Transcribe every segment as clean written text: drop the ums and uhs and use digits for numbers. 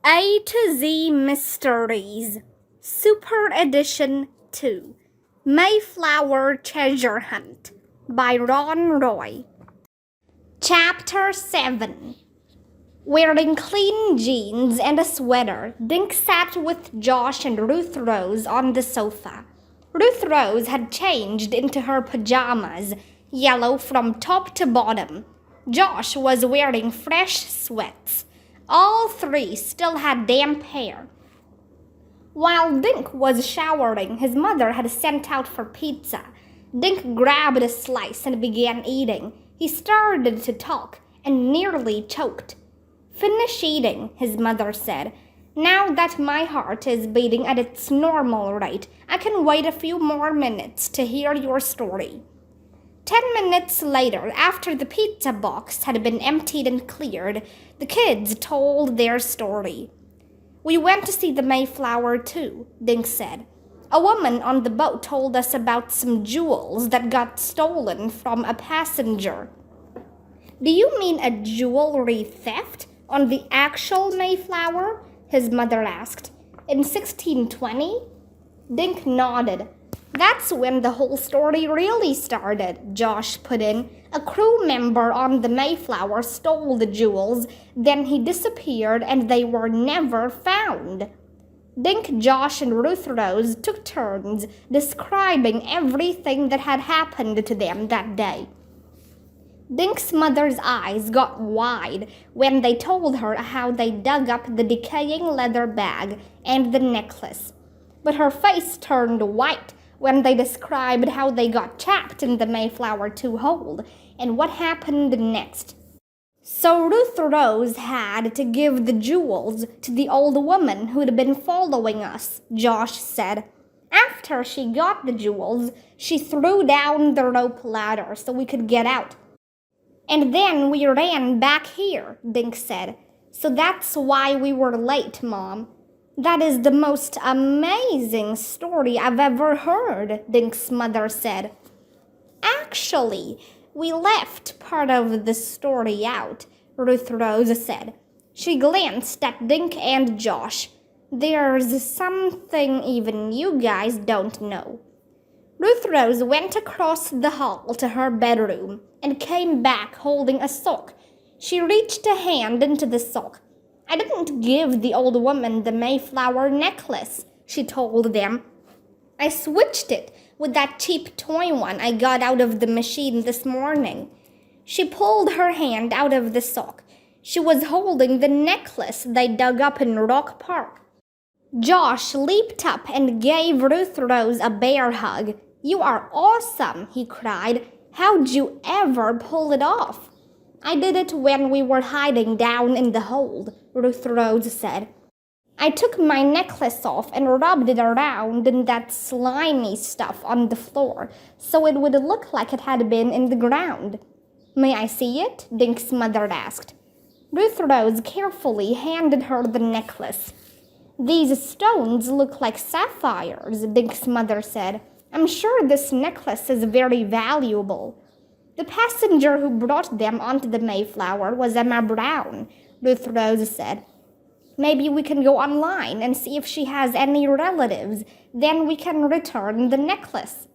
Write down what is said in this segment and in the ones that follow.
A to Z Mysteries, Super Edition 2, Mayflower Treasure Hunt by Ron Roy. Chapter 7. Wearing clean jeans and a sweater, Dink sat with Josh and Ruth Rose on the sofa. Ruth Rose had changed into her pajamas, yellow from top to bottom. Josh was wearing fresh sweats. All three still had damp hair. While Dink was showering, his mother had sent out for pizza. Dink grabbed a slice and began eating. He started to talk and nearly choked. "Finish eating," his mother said. "Now that my heart is beating at its normal rate, I can wait a few more minutes to hear your story." 10 minutes later, after the pizza box had been emptied and cleared, the kids told their story. "We went to see the Mayflower too," Dink said. "A woman on the boat told us about some jewels that got stolen from a passenger." "Do you mean a jewelry theft on the actual Mayflower?" his mother asked. "In 1620? Dink nodded. "That's when the whole story really started," Josh put in. "A crew member on the Mayflower stole the jewels, then he disappeared and they were never found." Dink, Josh, and Ruth Rose took turns describing everything that had happened to them that day. Dink's mother's eyes got wide when they told her how they dug up the decaying leather bag and the necklace. But her face turned white when they described how they got trapped in the Mayflower 2 hold and what happened next. "So Ruth Rose had to give the jewels to the old woman who'd been following us," Josh said. "After she got the jewels, she threw down the rope ladder so we could get out. And then we ran back here," Dink said. "So that's why we were late, Mom." "That is the most amazing story I've ever heard," Dink's mother said. "Actually, we left part of the story out," Ruth Rose said. She glanced at Dink and Josh. "There's something even you guys don't know." Ruth Rose went across the hall to her bedroom and came back holding a sock. She reached a hand into the sock. "I didn't give the old woman the Mayflower necklace," she told them. "I switched it with that cheap toy one I got out of the machine this morning." She pulled her hand out of the sock. She was holding the necklace they dug up in Rock Park. Josh leaped up and gave Ruth Rose a bear hug. "You are awesome," he cried. "How'd you ever pull it off?" "I did it when we were hiding down in the hold," Ruth Rose said. "I took my necklace off and rubbed it around in that slimy stuff on the floor so it would look like it had been in the ground." "May I see it?" Dink's mother asked. Ruth Rose carefully handed her the necklace. "These stones look like sapphires," Dink's mother said. "I'm sure this necklace is very valuable." "The passenger who brought them onto the Mayflower was Emma Brown," Ruth Rose said. "Maybe we can go online and see if she has any relatives. Then we can return the necklace."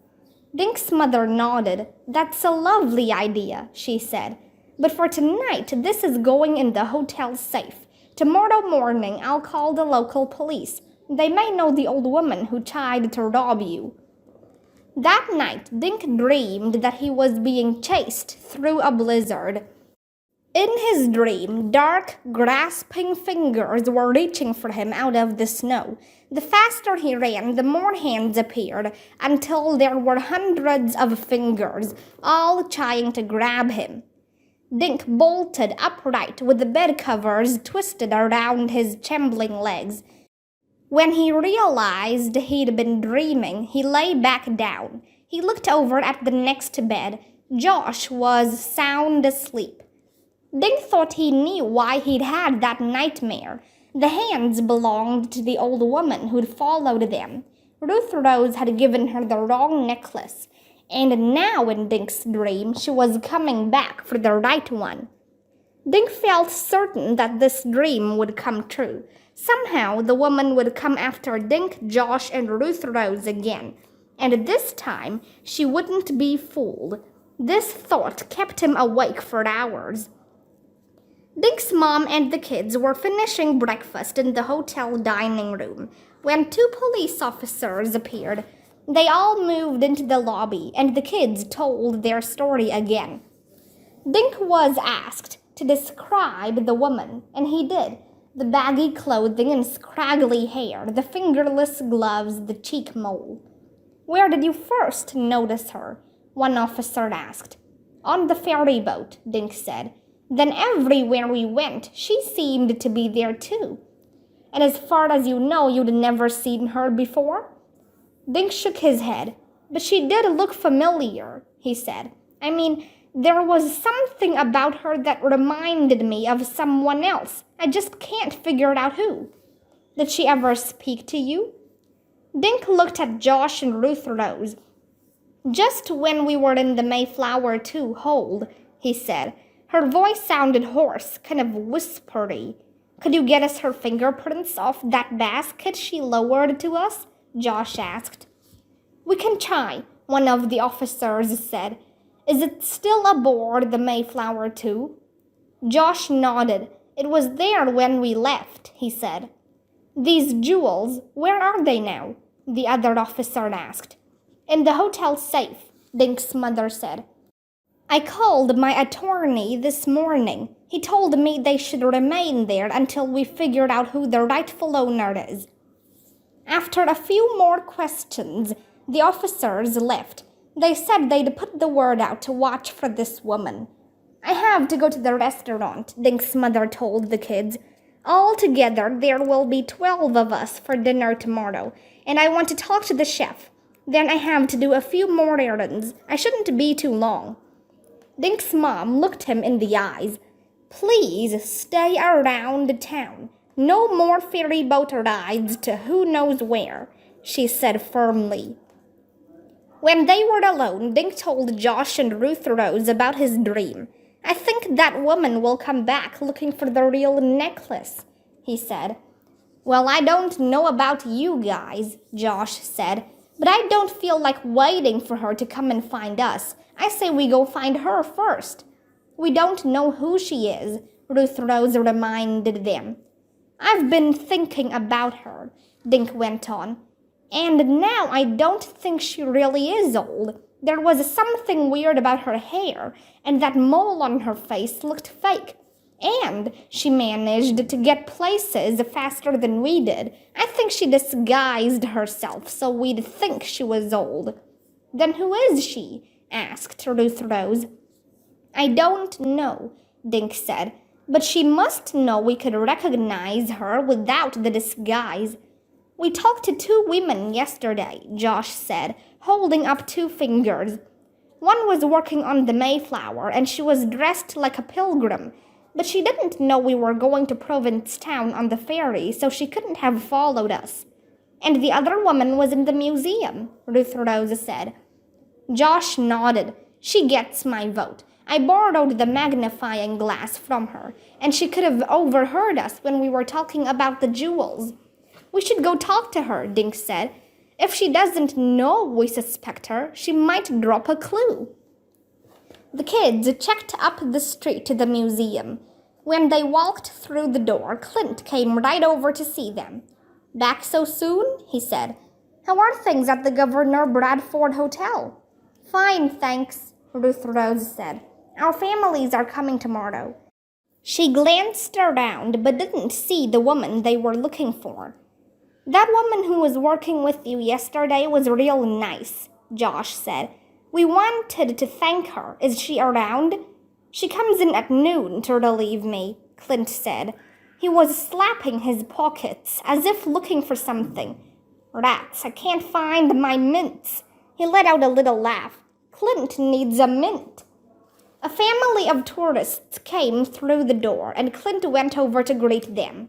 Dink's mother nodded. "That's a lovely idea," she said. "But for tonight, this is going in the hotel safe. Tomorrow morning, I'll call the local police. They may know the old woman who tried to rob you." That night, Dink dreamed that he was being chased through a blizzard. In his dream, dark, grasping fingers were reaching for him out of the snow. The faster he ran, the more hands appeared, until there were hundreds of fingers, all trying to grab him. Dink bolted upright with the bed covers twisted around his trembling legs. When he realized he'd been dreaming, he lay back down. He looked over at the next bed. Josh was sound asleep. Dink thought he knew why he'd had that nightmare. The hands belonged to the old woman who'd followed them. Ruth Rose had given her the wrong necklace, and now in Dink's dream she was coming back for the right one. Dink felt certain that this dream would come true. Somehow, the woman would come after Dink, Josh, and Ruth Rose again. And this time, she wouldn't be fooled. This thought kept him awake for hours. Dink's mom and the kids were finishing breakfast in the hotel dining room when two police officers appeared. They all moved into the lobby, and the kids told their story again. Dink was asked to describe the woman, and he did. The baggy clothing and scraggly hair, the fingerless gloves, the cheek mole. "Where did you first notice her?" one officer asked. "On the ferry boat," Dink said. "Then everywhere we went, she seemed to be there too." "And as far as you know, you'd never seen her before?" Dink shook his head. "But she did look familiar," he said. "I mean, there was something about her that reminded me of someone else. I just can't figure out who." "Did she ever speak to you?" Dink looked at Josh and Ruth Rose. "Just when we were in the Mayflower 2 hold," he said. Her voice sounded hoarse, kind of whispery. "Could you get us her fingerprints off that basket she lowered to us?" Josh asked. "We can try," one of the officers said. "Is it still aboard the Mayflower 2? Josh nodded. "It was there when we left," he said. "These jewels, where are they now?" the other officer asked. "In the hotel safe," Dink's mother said. "I called my attorney this morning. He told me they should remain there until we figured out who the rightful owner is." After a few more questions, the officers left. They said they'd put the word out to watch for this woman. "I have to go to the restaurant," Dink's mother told the kids. "Altogether, there will be 12 of us for dinner tomorrow, and I want to talk to the chef. Then I have to do a few more errands. I shouldn't be too long." Dink's mom looked him in the eyes. "Please stay around town. No more ferry boat rides to who knows where," she said firmly. When they were alone, Dink told Josh and Ruth Rose about his dream. "I think that woman will come back looking for the real necklace," he said. "Well, I don't know about you guys," Josh said, "but I don't feel like waiting for her to come and find us. I say we go find her first." "We don't know who she is," Ruth Rose reminded them. "I've been thinking about her," Dink went on. "And now I don't think she really is old. There was something weird about her hair, and that mole on her face looked fake. And she managed to get places faster than we did. I think she disguised herself so we'd think she was old." "Then who is she?" asked Ruth Rose. "I don't know," Dink said, "but she must know we could recognize her without the disguise." "We talked to 2 women yesterday," Josh said, holding up 2 fingers. "One was working on the Mayflower, and she was dressed like a pilgrim. But she didn't know we were going to Provincetown on the ferry, so she couldn't have followed us. And the other woman was in the museum," Ruth Rose said. Josh nodded. "She gets my vote. I borrowed the magnifying glass from her, and she could have overheard us when we were talking about the jewels." "We should go talk to her," Dink said. "If she doesn't know we suspect her, she might drop a clue." The kids checked up the street to the museum. When they walked through the door, Clint came right over to see them. "Back so soon?" he said. "How are things at the Governor Bradford Hotel?" "Fine, thanks," Ruth Rose said. "Our families are coming tomorrow." She glanced around but didn't see the woman they were looking for. "That woman who was working with you yesterday was real nice," Josh said. "We wanted to thank her. Is she around?" "She comes in at noon to relieve me," Clint said. He was slapping his pockets as if looking for something. "Rats, I can't find my mints." He let out a little laugh. "Clint needs a mint." A family of tourists came through the door, and Clint went over to greet them.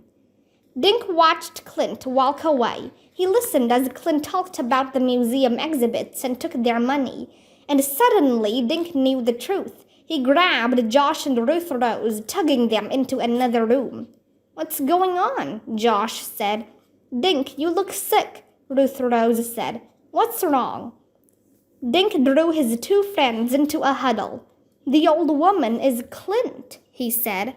Dink watched Clint walk away. He listened as Clint talked about the museum exhibits and took their money. And suddenly Dink knew the truth. He grabbed Josh and Ruth Rose, tugging them into another room. "What's going on?" Josh said. "Dink, you look sick," Ruth Rose said. "What's wrong?" Dink drew his two friends into a huddle. "The old woman is Clint," he said.